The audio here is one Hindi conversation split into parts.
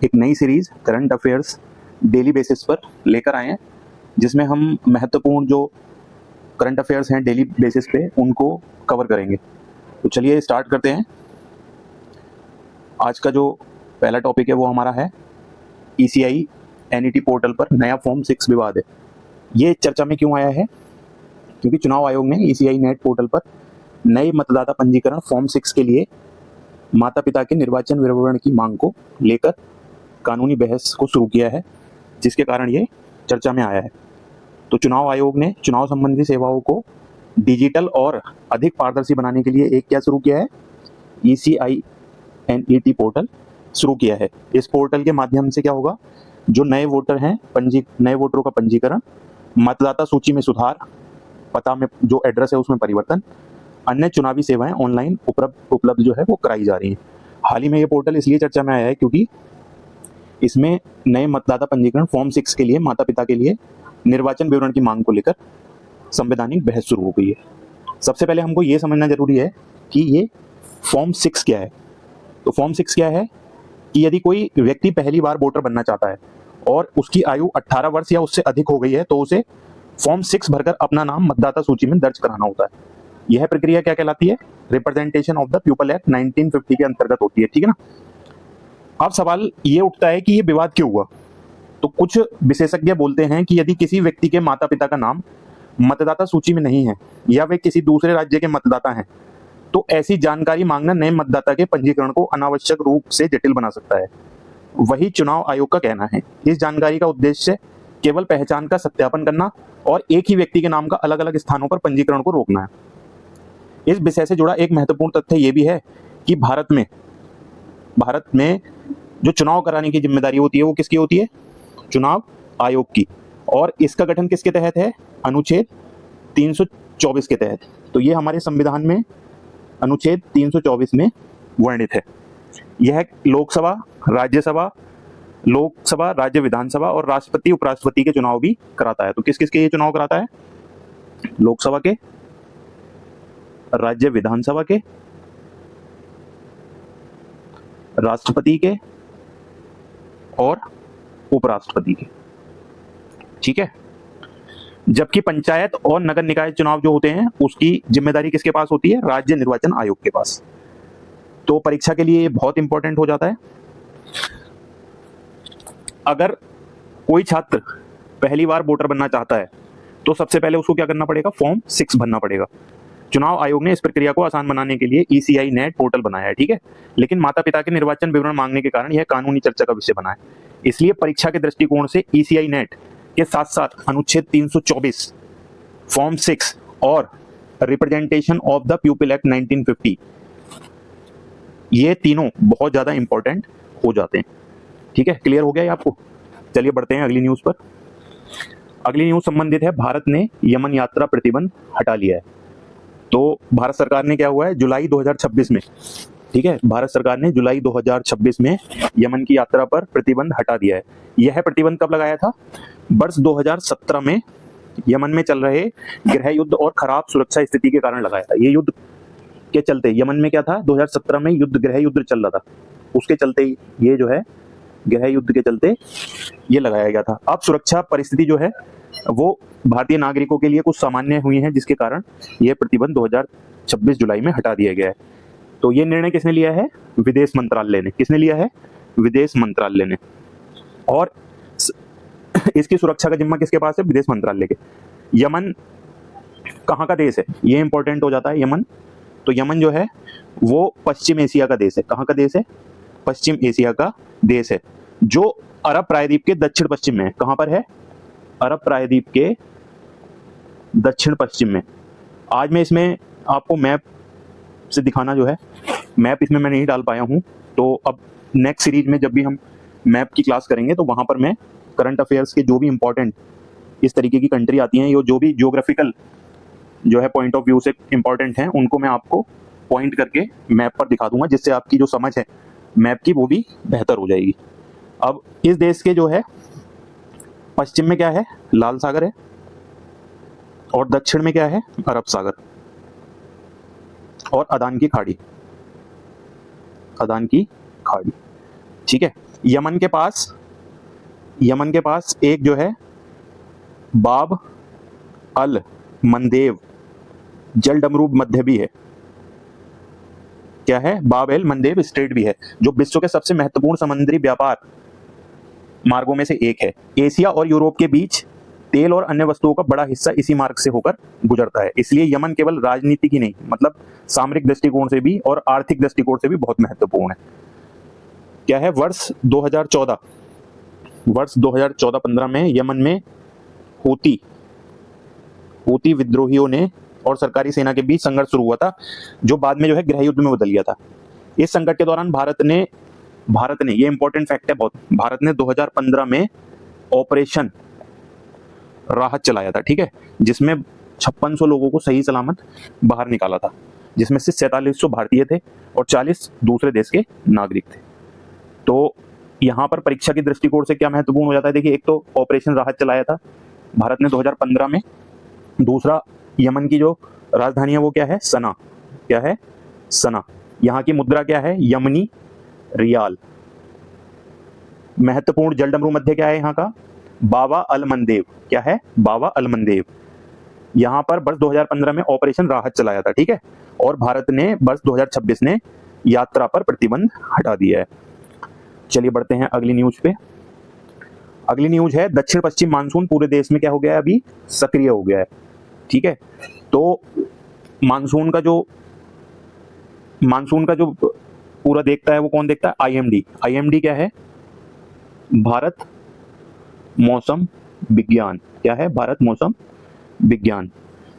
एक नई series current affairs daily basis पर लेकर आए हैं, जिसमें हम महत्वपूर्ण जो करंट अफेयर्स हैं डेली बेसिस पे उनको कवर करेंगे। तो चलिए स्टार्ट करते हैं। आज का जो पहला टॉपिक है वो हमारा है ECI NET पोर्टल पर नया फॉर्म 6 विवाद है। ये चर्चा में क्यों आया है? क्योंकि चुनाव आयोग ने ECI NET पोर्टल पर नए मतदाता पंजीकरण फॉर्म 6 के लिए माता पिता के निर्वाचन विवरण की मांग को लेकर कानूनी बहस को शुरू किया है, जिसके कारण ये चर्चा में आया है। तो चुनाव आयोग ने चुनाव संबंधी सेवाओं को डिजिटल और अधिक पारदर्शी बनाने के लिए एक क्या शुरू किया है? ECI NET पोर्टल शुरू किया है। इस पोर्टल के माध्यम से क्या होगा? जो नए वोटर हैं, नए वोटरों का पंजीकरण, मतदाता सूची में सुधार, पता में जो एड्रेस है उसमें परिवर्तन, अन्य चुनावी सेवाएं ऑनलाइन उपलब्ध जो है वो कराई जा रही हैं। हाल ही में ये पोर्टल इसलिए चर्चा में आया है क्योंकि इसमें नए मतदाता पंजीकरण फॉर्म 6 के लिए माता पिता के लिए निर्वाचन विवरण की मांग को लेकर संवैधानिक बहस शुरू हो गई है। सबसे पहले हमको ये समझना जरूरी है कि ये फॉर्म 6 क्या है। तो फॉर्म 6 क्या है कि यदि कोई व्यक्ति पहली बार वोटर बनना चाहता है और उसकी आयु 18 वर्ष या उससे अधिक हो गई है तो उसे फॉर्म 6 भरकर अपना नाम मतदाता सूची में दर्ज कराना होता है। यह प्रक्रिया क्या कहलाती है? Representation of the people act 1950 के अंतर्गत होती है, ठीक है ना। अब सवाल ये उठता है कि ये विवाद क्यों हुआ? तो कुछ विशेषज्ञ बोलते हैं कि यदि किसी व्यक्ति के माता पिता का नाम मतदाता सूची में नहीं है या वे किसी दूसरे राज्य के मतदाता हैं तो ऐसी जानकारी मांगना नए मतदाता के पंजीकरण को अनावश्यक रूप से जटिल बना सकता है। वही चुनाव आयोग का कहना है। इस जानकारी का उद्देश्य केवल पहचान का सत्यापन करना और एक ही व्यक्ति के नाम का अलग अलग स्थानों पर पंजीकरण को रोकना है। इस विषय से जुड़ा एक महत्वपूर्ण तथ्य यह भी है कि भारत में जो चुनाव कराने की जिम्मेदारी होती है वो किसकी होती है? चुनाव आयोग की। और इसका गठन किसके तहत है? अनुच्छेद 324 के तहत। तो ये हमारे संविधान में अनुच्छेद 324 में वर्णित है। यह लोकसभा, राज्य विधानसभा और राष्ट्रपति उपराष्ट्रपति के चुनाव भी कराता है। तो किस किस के ये चुनाव कराता है? लोकसभा के, राज्य विधानसभा के, राष्ट्रपति के और उपराष्ट्रपति के, ठीक है। जबकि पंचायत और नगर निकाय चुनाव जो होते हैं उसकी जिम्मेदारी किसके पास होती है? राज्य निर्वाचन आयोग के पास। तो परीक्षा के लिए ये बहुत इंपॉर्टेंट हो जाता है। अगर कोई छात्र पहली बार वोटर बनना चाहता है तो सबसे पहले उसको क्या करना पड़ेगा? फॉर्म 6 भरना पड़ेगा। चुनाव आयोग ने इस प्रक्रिया को आसान बनाने के लिए ECI NET पोर्टल बनाया है, ठीक है। लेकिन माता पिता के निर्वाचन विवरण मांगने के कारण यह कानूनी चर्चा का विषय बना है। इसलिए परीक्षा के दृष्टिकोण से ECI NET के साथ साथ अनुच्छेद 324, फॉर्म 6 और representation of the people act 1950, ये तीनों बहुत ज्यादा इंपॉर्टेंट हो जाते हैं, ठीक है। क्लियर हो गया ये आपको? चलिए बढ़ते हैं अगली न्यूज पर। अगली न्यूज संबंधित है, भारत ने यमन यात्रा प्रतिबंध हटा लिया है। तो भारत सरकार ने क्या हुआ है जुलाई 2026 में, ठीक है, भारत सरकार ने जुलाई 2026 में यमन की यात्रा पर प्रतिबंध हटा दिया है। यह प्रतिबंध कब लगाया था? वर्ष 2017 में यमन में चल रहे गृह युद्ध और खराब सुरक्षा स्थिति के कारण लगाया था। ये युद्ध के चलते यमन में क्या था? 2017 में गृह युद्ध चल रहा था, उसके चलते ये जो है गृह युद्ध के चलते ये लगाया गया था। अब सुरक्षा परिस्थिति जो है वो भारतीय नागरिकों के लिए कुछ सामान्य हुई है, जिसके कारण यह प्रतिबंध 2026 जुलाई में हटा दिया गया है। तो ये निर्णय किसने लिया है? विदेश मंत्रालय ने। किसने लिया है? विदेश मंत्रालय ने। और इसकी सुरक्षा का जिम्मा किसके पास है? विदेश मंत्रालय के। यमन कहाँ का देश है? ये इंपॉर्टेंट हो जाता है यमन। तो यमन जो है वो पश्चिम एशिया का देश है। कहाँ का देश है? पश्चिम एशिया का देश है, जो अरब प्रायद्वीप के दक्षिण पश्चिम में है। कहाँ पर है? अरब प्रायद्वीप के दक्षिण पश्चिम में। आज मैं इसमें आपको मैप से दिखाना जो है, मैप इसमें मैं नहीं डाल पाया हूं, तो अब नेक्स्ट सीरीज में जब भी हम मैप की क्लास करेंगे तो वहां पर मैं करंट अफेयर्स के जो भी इंपॉर्टेंट इस तरीके की कंट्री आती हैं, जो भी जियोग्राफिकल जो है पॉइंट ऑफ व्यू से इंपॉर्टेंट हैं, उनको मैं आपको पॉइंट करके मैप पर दिखा दूंगा, जिससे आपकी जो समझ है मैप की वो भी बेहतर हो जाएगी। अब इस देश के जो है पश्चिम में क्या है? लाल सागर है, और दक्षिण में क्या है? अरब सागर और अदान की खाड़ी, ठीक है। यमन के पास एक जो है बाब अल मंदेव जल डमरू मध्य भी है। क्या है? बाब एल मंदेब स्ट्रेट भी है, जो विश्व के सबसे महत्वपूर्ण समुद्री व्यापार मार्गों में से एक है। एशिया और यूरोप के बीच तेल और अन्य वस्तुओं का बड़ा हिस्सा इसी मार्ग से होकर गुजरता है। इसलिए यमन केवल राजनीतिक ही नहीं, मतलब सामरिक दृष्टिकोण से भी और आर्थिक दृष्टिकोण से भी बहुत महत्वपूर्ण है। क्या है? वर्ष 2014-15 में यमन में हूती विद्रोहियों ने और सरकारी सेना के बीच संघर्ष शुरू हुआ था, जो बाद में जो है गृह युद्ध में बदल गया था। इस संकट के दौरान भारत ने ये इंपॉर्टेंट फैक्ट है बहुत, भारत ने 2015 में ऑपरेशन राहत चलाया था, ठीक है, जिसमें 5600 लोगों को सही सलामत बाहर निकाला था, जिसमें से 4700 भारतीय थे और 40 दूसरे देश के नागरिक थे। तो यहाँ पर परीक्षा की दृष्टिकोण से क्या महत्वपूर्ण हो जाता है? देखिए, एक तो ऑपरेशन राहत चलाया था भारत ने 2015 में, दूसरा यमन की जो राजधानी है वो क्या है? सना। क्या है? सना। यहाँ की मुद्रा क्या है? यमनी रियाल। महत्वपूर्ण जल डमरू मध्य क्या है यहाँ का? बाबा अल मंदेव। क्या है? बाबा अल मंदेव। यहाँ पर वर्ष 2015 में ऑपरेशन राहत चलाया था, ठीक है, और भारत ने वर्ष 2026 ने यात्रा पर प्रतिबंध हटा दिया है। चलिए बढ़ते हैं अगली न्यूज पे। अगली न्यूज है दक्षिण पश्चिम मानसून पूरे देश में क्या हो गया है? अभी सक्रिय हो गया है, ठीक है। तो मानसून का जो पूरा देखता है वो कौन देखता है? आईएमडी क्या है? भारत मौसम विज्ञान। क्या है? भारत मौसम विज्ञान।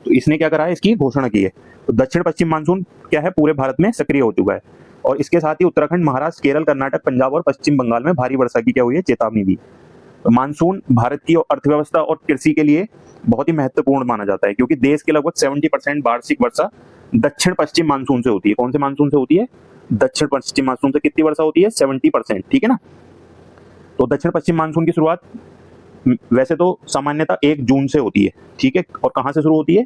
तो इसने क्या करा है? इसकी घोषणा की है। तो दक्षिण पश्चिम मानसून क्या है? पूरे भारत में सक्रिय हो चुका है, और इसके साथ ही उत्तराखंड, महाराष्ट्र, केरल, कर्नाटक, पंजाब और पश्चिम बंगाल में भारी वर्षा की क्या हुई है? चेतावनी दी। तो मानसून भारत की अर्थव्यवस्था और कृषि के लिए बहुत ही महत्वपूर्ण माना जाता है, क्योंकि देश के लगभग 70% वार्षिक वर्षा दक्षिण पश्चिम मानसून से होती है। कौन से मानसून से होती है? दक्षिण पश्चिम मानसून से कितनी वर्षा होती है? 70%, ठीक है ना। तो दक्षिण पश्चिम मानसून की शुरुआत वैसे तो सामान्यतः 1 जून से होती है, ठीक है, और कहां से शुरू होती है?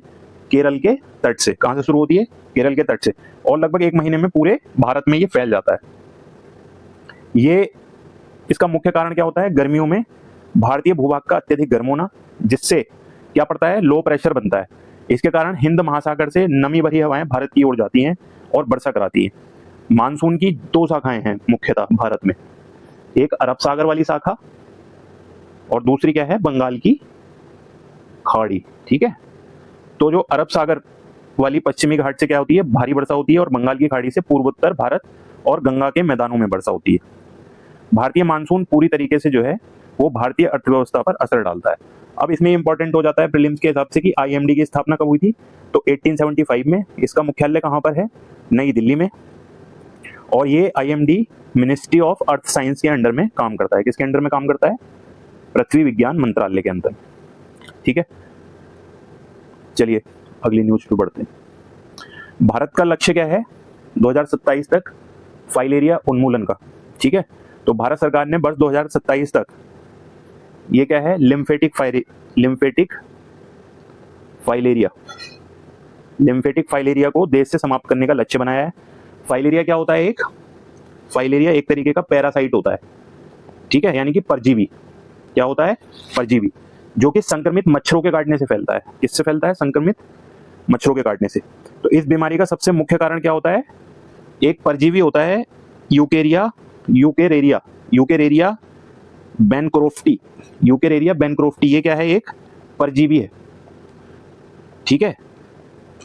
केरल के तट से। कहां से शुरू होती है? केरल के तट से, और लगभग 1 महीने में पूरे भारत में ये फैल जाता है। ये इसका मुख्य कारण क्या होता है? गर्मियों में भारतीय भूभाग का अत्यधिक गर्म होना, जिससे क्या पड़ता है? लो प्रेशर बनता है। इसके कारण हिंद महासागर से नमी भरी हवाएं भारत की ओर जाती हैं और वर्षा कराती हैं। मानसून की 2 शाखाएं हैं मुख्यतः भारत में, एक अरब सागर वाली शाखा और दूसरी क्या है? बंगाल की खाड़ी, ठीक है। तो जो अरब सागर वाली पश्चिमी घाट से क्या होती है? भारी वर्षा होती है, और बंगाल की खाड़ी से पूर्वोत्तर भारत और गंगा के मैदानों में वर्षा होती है। भारतीय मानसून पूरी तरीके से जो है वो भारतीय अर्थव्यवस्था पर असर डालता है। अब इसमें इंपॉर्टेंट हो जाता है प्रीलिम्स के हिसाब से कि आईएमडी की स्थापना कब हुई थी? तो 1875 में। इसका मुख्यालय कहाँ पर है? नई दिल्ली में। और ये IMD ministry of earth science के अंडर में काम करता है। किसके अंडर में काम करता है? पृथ्वी विज्ञान मंत्रालय के अंदर, ठीक है। चलिए अगली न्यूज पे बढ़ते हैं। भारत का लक्ष्य क्या है 2027 तक? फाइलेरिया उन्मूलन का, ठीक है। तो भारत सरकार ने वर्ष 2027 तक ये क्या है? लिम्फेटिक फाइलेरिया को देश से समाप्त करने का लक्ष्य बनाया है। फाइलेरिया क्या होता है? फाइलेरिया एक तरीके का पैरासाइट होता है, ठीक है, यानी कि परजीवी। क्या होता है? परजीवी, जो कि संक्रमित मच्छरों के काटने से फैलता है। किससे फैलता है? संक्रमित मच्छरों के काटने से। तो इस बीमारी का सबसे मुख्य कारण क्या होता है? एक परजीवी होता है यूकेरेरिया बेनक्रोफ्टी। ये क्या है? एक परजीवी है, ठीक है।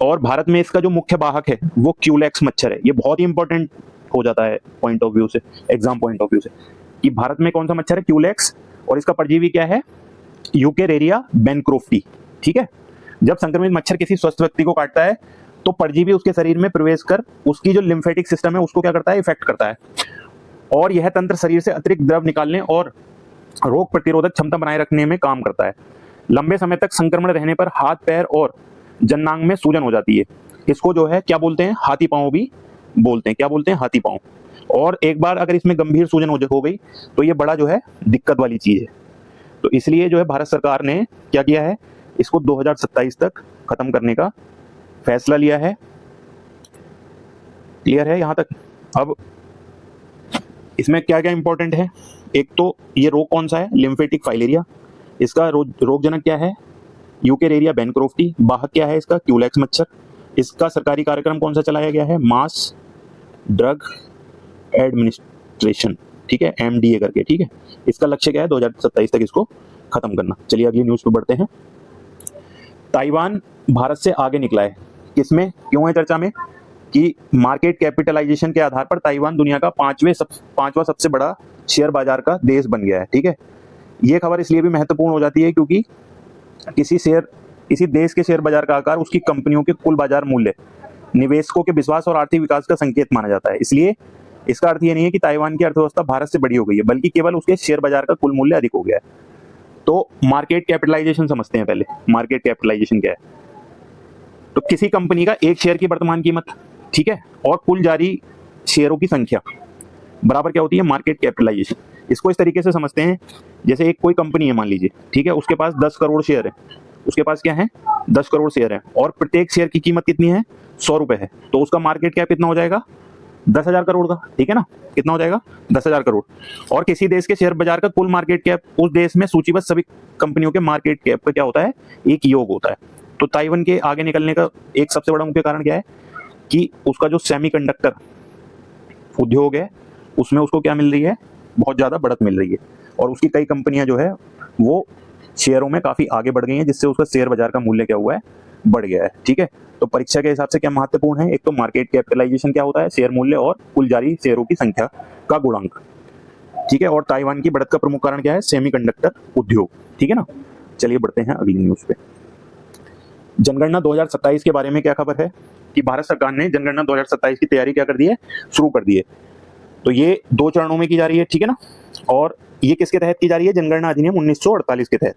और भारत में इसका जो मुख्य वाहक है वो क्यूलेक्स मच्छर है। ये बहुत ही इंपॉर्टेंट हो जाता है पॉइंट ऑफ व्यू से, एग्जाम पॉइंट ऑफ व्यू से, कि भारत में कौन सा मच्छर है? क्यूलेक्स, और इसका परजीवी क्या है? यूकेरेरिया बेनक्रोफ्टी, ठीक है। जब संक्रमित मच्छर किसी स्वस्थ व्यक्ति को काटता है तो परजीवी उसके शरीर में प्रवेश कर उसकी जो लिम्फेटिक सिस्टम है उसको क्या करता है? इफेक्ट करता है, और यह तंत्र शरीर से अतिरिक्त द्रव निकालने और रोग प्रतिरोधक क्षमता बनाए रखने में काम करता है। लंबे समय तक संक्रमण रहने पर हाथ, पैर और जननांग में सूजन हो जाती है। इसको जो है क्या बोलते हैं? हाथी पांव भी बोलते हैं। क्या बोलते हैं? हाथी पांव। और एक बार अगर इसमें गंभीर सूजन हो गई तो ये बड़ा जो है दिक्कत वाली चीज है। तो इसलिए जो है भारत सरकार ने क्या किया है? इसको 2027 तक खत्म करने का फैसला लिया है। क्लियर है यहां तक? अब इसमें क्या क्या इंपॉर्टेंट है, एक तो ये रोग कौन सा है, लिम्फेटिक फाइलेरिया, इसका रोगजनक क्या है, यूकेरेरिया बेनक्रोफ्टी, वाहक क्या है इसका, क्यूलेक्स मच्छर, इसका सरकारी कार्यक्रम कौन सा चलाया गया है, मास ड्रग एडमिनिस्ट्रेशन, ठीक है, एमडीए करके, ठीक है। इसका लक्ष्य क्या है, 2027 तक इसको खत्म करना। चलिए अगली न्यूज पे बढ़ते हैं। ताइवान भारत से आगे निकला है, किसमें, क्यों है चर्चा में, कि मार्केट कैपिटलाइजेशन के आधार पर ताइवान दुनिया का पांचवा सबसे बड़ा शेयर बाजार का देश बन गया है, ठीक है। ये खबर इसलिए भी महत्वपूर्ण हो जाती है क्योंकि किसी देश के शेयर बाजार का आकार उसकी कंपनियों के कुल बाजार मूल्य, निवेशकों के विश्वास और आर्थिक विकास का संकेत माना जाता है। इसलिए इसका अर्थ ये नहीं है कि ताइवान की अर्थव्यवस्था भारत से बड़ी हो गई है, बल्कि केवल उसके शेयर बाजार का कुल मूल्य अधिक हो गया है। तो मार्केट कैपिटलाइजेशन समझते हैं पहले, मार्केट कैपिटलाइजेशन क्या है। तो किसी कंपनी का एक शेयर की वर्तमान कीमत, ठीक है, और कुल जारी शेयरों की संख्या बराबर क्या होती है, मार्केट कैपिटलाइजेशन। इसको इस तरीके से समझते हैं, जैसे एक कोई कंपनी है मान लीजिए, ठीक है, उसके पास 10 करोड़ शेयर है, उसके पास क्या है 10 करोड़ शेयर है, और प्रत्येक शेयर की कीमत कितनी है, 100 रुपए है, तो उसका मार्केट कैप कितना हो जाएगा, 10,000 करोड़ का, ठीक है ना, कितना हो जाएगा 10,000 करोड़। और किसी देश के शेयर बाजार का कुल मार्केट कैप उस देश में सूचीबद्ध सभी कंपनियों के मार्केट कैप का क्या होता है, एक योग होता है। तो ताइवान के आगे निकलने का एक सबसे बड़ा मुख्य कारण क्या है कि उसका जो सेमीकंडक्टर उद्योग है उसमें उसको क्या मिल रही है, बहुत ज्यादा बढ़त मिल रही है, और उसकी कई कंपनियां जो है वो शेयरों में काफी आगे बढ़ गई हैं, जिससे उसका शेयर बाजार का मूल्य क्या हुआ है, बढ़ गया है, ठीक है। तो परीक्षा के हिसाब से क्या महत्वपूर्ण है, एक तो मार्केट कैपिटलाइजेशन क्या होता है, शेयर मूल्य और कुल जारी शेयरों की संख्या का गुणांक, ठीक है। और ताइवान की बढ़त का प्रमुख कारण क्या है, सेमीकंडक्टर उद्योग, ठीक है ना। चलिए बढ़ते हैं अगली न्यूज पे। जनगणना 2027 के बारे में क्या खबर है कि भारत सरकार ने जनगणना 2027 की तैयारी क्या कर दी है, शुरू कर दी है। तो ये 2 चरणों में की जा रही है, ठीक है ना, और ये किसके तहत की जा रही है, जनगणना अधिनियम 1948 के तहत।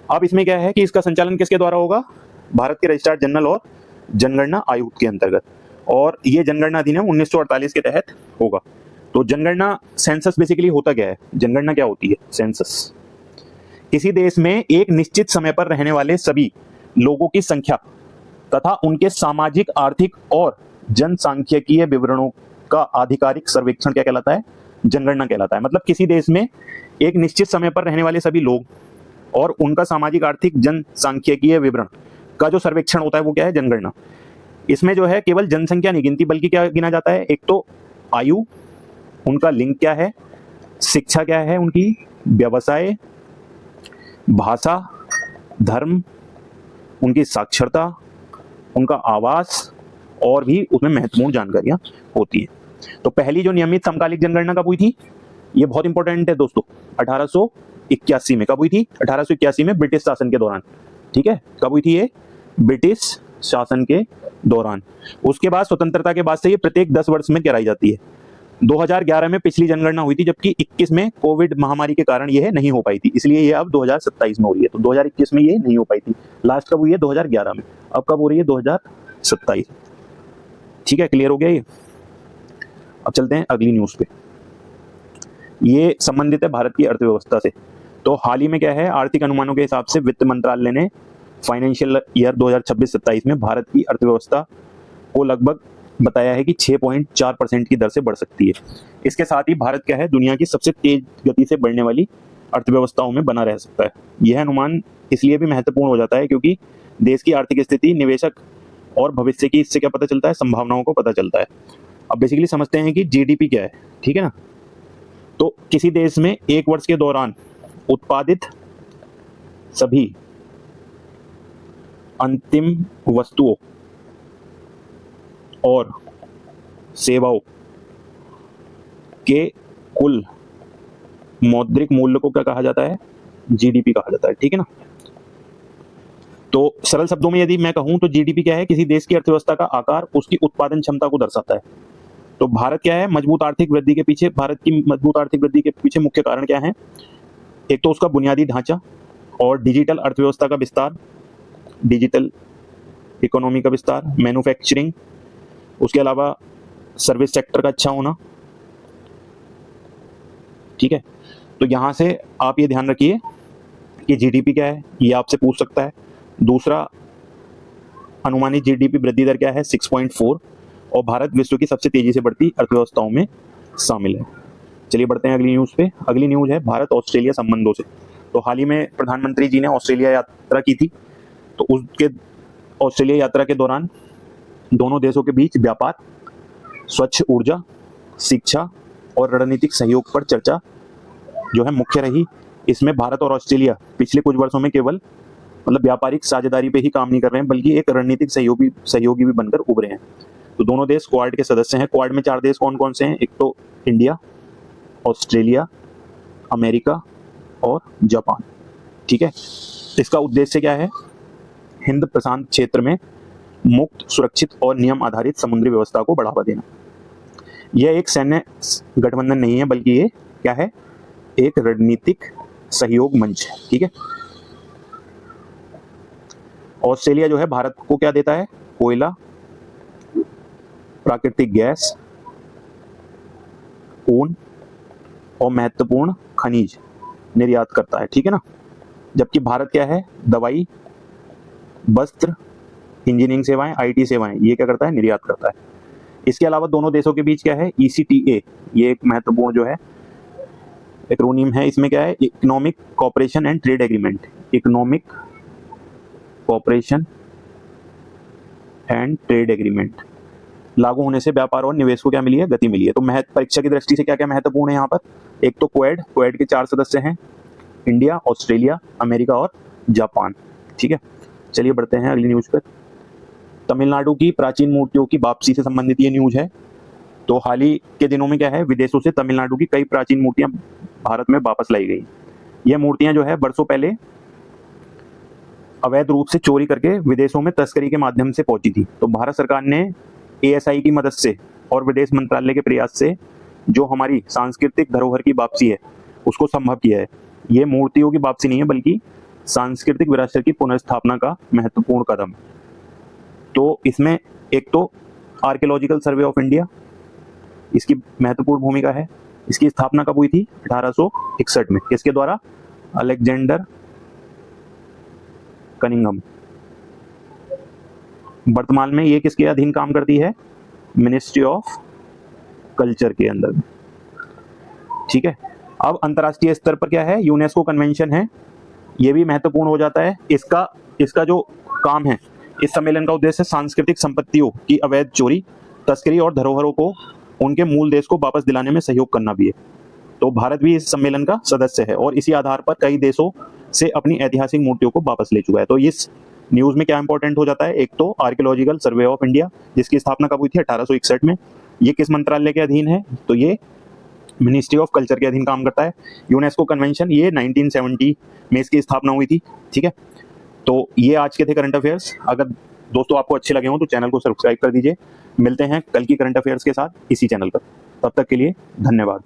अब इसमें क्या है कि इसका संचालन किसके द्वारा होगा, भारत के रजिस्ट्रार जनरल और जनगणना आयुक्त के अंतर्गत, और ये जनगणना अधिनियम 1948 के तहत होगा। तो जनगणना, सेंसस बेसिकली होता क्या है, जनगणना क्या होती है, सेंसस किसी देश में एक निश्चित समय पर रहने वाले सभी लोगों की संख्या तथा उनके सामाजिक, आर्थिक और जनसांख्यिकीय विवरणों का आधिकारिक सर्वेक्षण क्या कहलाता है, जनगणना कहलाता है। मतलब किसी देश में एक निश्चित समय पर रहने वाले सभी लोग और उनका सामाजिक, आर्थिक, जनसांख्यिकीय विवरण का जो सर्वेक्षण होता है वो क्या है, जनगणना। इसमें जो है केवल जनसंख्या नहीं गिनती, बल्कि क्या गिना जाता है, एक तो आयु, उनका लिंग क्या है, शिक्षा क्या है उनकी, व्यवसाय, भाषा, धर्म, उनकी साक्षरता, उनका आवास, और भी उसमें महत्वपूर्ण जानकारियां होती हैं। तो पहली जो नियमित समकालिक जनगणना कब हुई थी, ये बहुत इंपॉर्टेंट है दोस्तों, 1881 में। कब हुई थी, 1881 में, ब्रिटिश शासन के दौरान, ठीक है। कब हुई थी ये, ब्रिटिश शासन के दौरान। उसके बाद स्वतंत्रता के बाद से ये प्रत्येक 10 वर्ष में कराई जाती है। 2011 में पिछली जनगणना हुई थी, जबकि 21 में कोविड महामारी के कारण यह नहीं हो पाई थी, इसलिए ये अब 2027 में हो रही है। तो 2021 में ये नहीं हो पाई थी, लास्ट कब हुई है, 2011 में, अब कब हो रही है, 2027, ठीक है, क्लियर हो गया ये। अब चलते हैं अगली न्यूज पे, ये संबंधित है भारत की अर्थव्यवस्था से। तो हाल ही में क्या है, आर्थिक अनुमानों के हिसाब से वित्त मंत्रालय ने फाइनेंशियल ईयर 2026-27 में भारत की अर्थव्यवस्था को लगभग बताया है कि 6.4% की दर से बढ़ सकती है। इसके साथ ही भारत क्या है, दुनिया की सबसे तेज गति से बढ़ने वाली अर्थव्यवस्थाओं में बना रह सकता है। यह अनुमान इसलिए भी महत्वपूर्ण हो जाता है क्योंकि देश की आर्थिक स्थिति, निवेशक और भविष्य की, इससे क्या पता चलता है, संभावनाओं को पता चलता है। अब बेसिकली समझते हैं कि जीडीपी क्या है, ठीक है ना। तो किसी देश में एक वर्ष के दौरान उत्पादित सभी अंतिम वस्तुओं और सेवाओं के कुल मौद्रिक मूल्य को क्या कहा जाता है, जीडीपी कहा जाता है, ठीक है ना। तो सरल शब्दों में यदि मैं कहूं तो जीडीपी क्या है, किसी देश की अर्थव्यवस्था का आकार उसकी उत्पादन क्षमता को दर्शाता है। तो भारत क्या है, मजबूत आर्थिक वृद्धि के पीछे, भारत की मजबूत आर्थिक वृद्धि के पीछे मुख्य कारण क्या है, एक तो उसका बुनियादी ढांचा और डिजिटल अर्थव्यवस्था का विस्तार, डिजिटल इकोनॉमी का विस्तार, मैन्युफैक्चरिंग, उसके अलावा सर्विस सेक्टर का अच्छा होना, ठीक है। तो यहां से आप ये ध्यान रखिए कि जीडीपी क्या है, ये आपसे पूछ सकता है। दूसरा, अनुमानित जीडीपी वृद्धि दर क्या है, 6.4, और भारत विश्व की सबसे तेजी से बढ़ती अर्थव्यवस्थाओं में शामिल है। चलिए बढ़ते हैं अगली न्यूज़ पे। अगली न्यूज़ है भारत ऑस्ट्रेलिया संबंधों से। तो हाल ही में प्रधानमंत्री जी ने ऑस्ट्रेलिया यात्रा की थी, तो उसके ऑस्ट्रेलिया यात्रा के दौरान दोनों देशों के बीच व्यापार, स्वच्छ ऊर्जा, शिक्षा और रणनीतिक सहयोग पर चर्चा जो है मुख्य रही। इसमें भारत और ऑस्ट्रेलिया पिछले कुछ वर्षों में केवल व्यापारिक साझेदारी पे ही काम नहीं कर रहे हैं, बल्कि एक रणनीतिक सहयोगी भी बनकर उभरे हैं। तो दोनों देश क्वाड के सदस्य हैं। क्वाड में 4 देश कौन कौन से हैं? एक तो इंडिया, ऑस्ट्रेलिया, अमेरिका और जापान। ठीक है, इसका उद्देश्य क्या है? हिंद प्रशांत क्षेत्र में मुक्त, सुरक्षित और नियम आधारित समुद्री व्यवस्था को बढ़ावा देना। यह एक सैन्य गठबंधन नहीं है, बल्कि ये क्या है? एक रणनीतिक सहयोग मंच है। ठीक है, ऑस्ट्रेलिया जो है भारत को क्या देता है? कोयला, प्राकृतिक गैस, ऊन और महत्वपूर्ण खनिज निर्यात करता है। ठीक है ना, जबकि भारत क्या है? दवाई, वस्त्र, इंजीनियरिंग सेवाएं, आईटी सेवाएं, ये क्या करता है? निर्यात करता है। इसके अलावा दोनों देशों के बीच क्या है? ECTA, ये एक महत्वपूर्ण जो है एक्रोनिम है। इसमें क्या है? Economic cooperation and trade agreement. Economic cooperation and trade agreement लागू होने से व्यापार और निवेश को क्या मिली है? गति मिली है। तो परीक्षा की दृष्टि से क्या क्या महत्वपूर्ण है यहाँ पर? एक तो क्वाड के 4 सदस्य हैं, इंडिया, ऑस्ट्रेलिया, अमेरिका और जापान। ठीक है, चलिए बढ़ते हैं अगली न्यूज पर। तमिलनाडु की प्राचीन मूर्तियों की वापसी से संबंधित ये न्यूज है। तो हाल ही के दिनों में क्या है? विदेशों से तमिलनाडु की कई प्राचीन मूर्तियां भारत में वापस लाई गई। ये मूर्तियां जो है वर्षों पहले अवैध रूप से चोरी करके विदेशों में तस्करी के माध्यम से पहुंची थी। तो भारत सरकार ने ASI की मदद से और विदेश मंत्रालय के प्रयास से जो हमारी सांस्कृतिक धरोहर की वापसी है उसको संभव किया है। ये मूर्तियों की वापसी नहीं है, बल्कि सांस्कृतिक विरासत की पुनर्स्थापना का महत्वपूर्ण कदम। तो इसमें एक तो आर्कियोलॉजिकल सर्वे ऑफ इंडिया, इसकी महत्वपूर्ण भूमिका है। इसकी स्थापना कब हुई थी? 1861 में। किसके द्वारा? Alexander Cunningham. वर्तमान में ये किसके अधीन काम करती है? मिनिस्ट्री ऑफ कल्चर के अंदर। ठीक है, अब अंतर्राष्ट्रीय स्तर पर क्या है? यूनेस्को कन्वेंशन है, ये भी महत्वपूर्ण हो जाता है। इसका जो काम है, इस सम्मेलन का उद्देश्य सांस्कृतिक संपत्तियों की अवैध चोरी, तस्करी और धरोहरों को उनके मूल देश को वापस दिलाने में सहयोग करना भी है। तो भारत भी इस सम्मेलन का सदस्य है और इसी आधार पर कई देशों से अपनी ऐतिहासिक मूर्तियों को वापस ले चुका है। तो इस न्यूज में क्या इंपॉर्टेंट हो जाता है? एक तो आर्कियोलॉजिकल सर्वे ऑफ इंडिया, जिसकी स्थापना कब हुई थी? 1861 में। ये किस मंत्रालय के अधीन है? तो ये मिनिस्ट्री ऑफ कल्चर के अधीन काम करता है। यूनेस्को कन्वेंशन, ये 1970 में इसकी स्थापना हुई थी। ठीक है, तो ये आज के थे करंट अफेयर्स। अगर दोस्तों आपको अच्छे लगे हों तो चैनल को सब्सक्राइब कर दीजिए। मिलते हैं कल की करंट अफेयर्स के साथ इसी चैनल पर। तब तक के लिए धन्यवाद।